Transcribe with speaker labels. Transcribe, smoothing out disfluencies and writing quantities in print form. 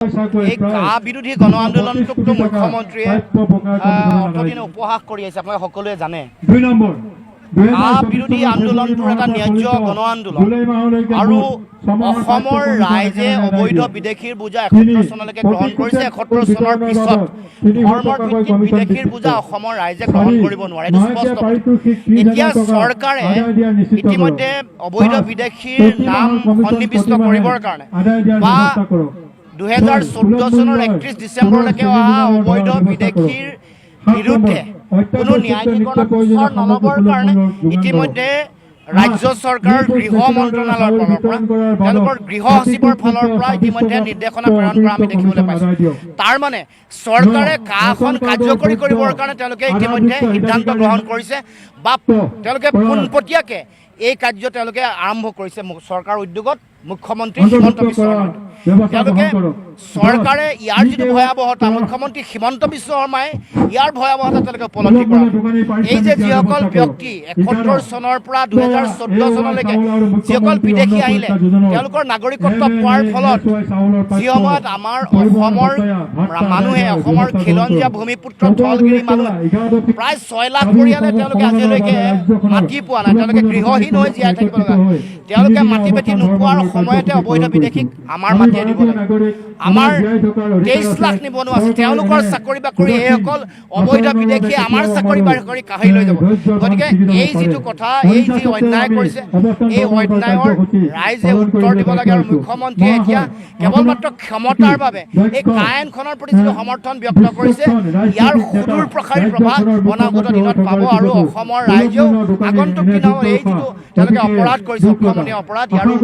Speaker 1: এই কা বিৰোধী গণ আন্দোলনটোকতো মুখ্যমন্ত্ৰীয়ে অতদিনে উপহাস কৰি আছে, আপোনালোকে সকলোৱে জানে। কা বিৰোধী আন্দোলনটোৰ এটা ন্যায্য গণ আন্দোলন আৰু অসমৰ ৰাইজে অবৈধ বিদেশীৰ বোজা ৭১ চনলৈকে গ্ৰহণ কৰিছে। ৭১ চনৰ পিছত ধৰ্মৰ ভিত্তিত বিদেশীৰ বোজা অসমৰ ৰাইজে গ্ৰহণ কৰিব নোৱাৰে, এইটো স্পষ্ট। এতিয়া চৰকাৰে ইতিমধ্যে অবৈধ বিদেশীৰ নাম সন্নিৱিষ্ট কৰিবৰ কাৰণে বা ২০১৪ চনৰ ৩১ ডিচেম্বৰলৈকে অহা অবৈধ বিদেশীৰ বিৰুদ্ধে কোনো ন্যায়িক গোচৰ নল'বৰ কাৰণে ইতিমধ্যে ৰাজ্য চৰকাৰৰ গৃহ মন্ত্ৰণালয়ৰ ফালৰ পৰা তেওঁলোকৰ গৃহ সচিবৰ ফালৰ পৰা ইতিমধ্যে নিৰ্দেশনা প্ৰেৰণ কৰা আমি দেখিবলৈ পাইছোঁ। তাৰ মানে চৰকাৰে কাখন কাৰ্যকৰী কৰিবৰ কাৰণে তেওঁলোকে ইতিমধ্যে সিদ্ধান্ত গ্ৰহণ কৰিছে বা তেওঁলোকে পোনপটীয়াকৈ এই কাৰ্য তেওঁলোকে আৰম্ভ কৰিছে চৰকাৰ উদ্যোগত মুখ্যমন্ত্ৰী হিমন্ত বিশ্ব শৰ্মাই। তেওঁলোকে চৰকাৰে ইয়াৰ যিটো ভয়াৱহতা মুখ্যমন্ত্ৰী হিমন্ত বিশ্ব শৰ্মাই ইয়াৰ ভয়াৱহতা তেওঁলোকে উপলব্ধি কৰে। এই যে যিসকল ব্যক্তি ৭১ চনৰ পৰা ২০১৪ চনলৈকে যিসকল বিদেশী আহিলে তেওঁলোকৰ নাগৰিকত্ব পোৱাৰ ফলত যি সময়ত আমাৰ অসমৰ মানুহে অসমৰ খিলঞ্জীয়া ভূমিপুত্ৰ থলগিৰি মানুহে প্ৰায় ৬ লাখ পৰিয়ালে তেওঁলোকে আজিলৈকে মাটি পোৱা নাই, তেওঁলোকে গৃহহীন হৈ জীয়াই থাকিব লগা। তেওঁলোকে মাটি বেটি নোপোৱাৰ সময়তে অবৈধ বিদেশীক আমাৰ মাটিয়ে দিব লাগে। আমাৰ ২৩ লাখ নিবনুৱা আছে, তেওঁলোকৰ চাকৰি বাকৰি এইসকল অবৈধ বিদেশীয়ে আমাৰ চাকৰি বাকৰি কাঢ়ি লৈ যাব। গতিকে এই যিটো কথা, এই যি অন্যায় কৰিছে, এই অন্যায়ৰ ৰাইজে উত্তৰ দিব লাগে। আৰু মুখ্যমন্ত্ৰীয়ে এতিয়া কেৱল মাত্ৰ ক্ষমতাৰ বাবে এই কা আইনখনৰ প্ৰতি যিটো সমৰ্থন ব্যক্ত কৰিছে, ইয়াৰ সুদূৰ প্ৰসাৰী প্ৰভাৱ অনাগত দিনত পাব। আৰু অসমৰ ৰাইজেও আগন্তুক দিনৰ এই যিটো তেওঁলোকে অপৰাধ কৰিছে, অক্ষমনীয় অপৰাধ, ইয়াৰো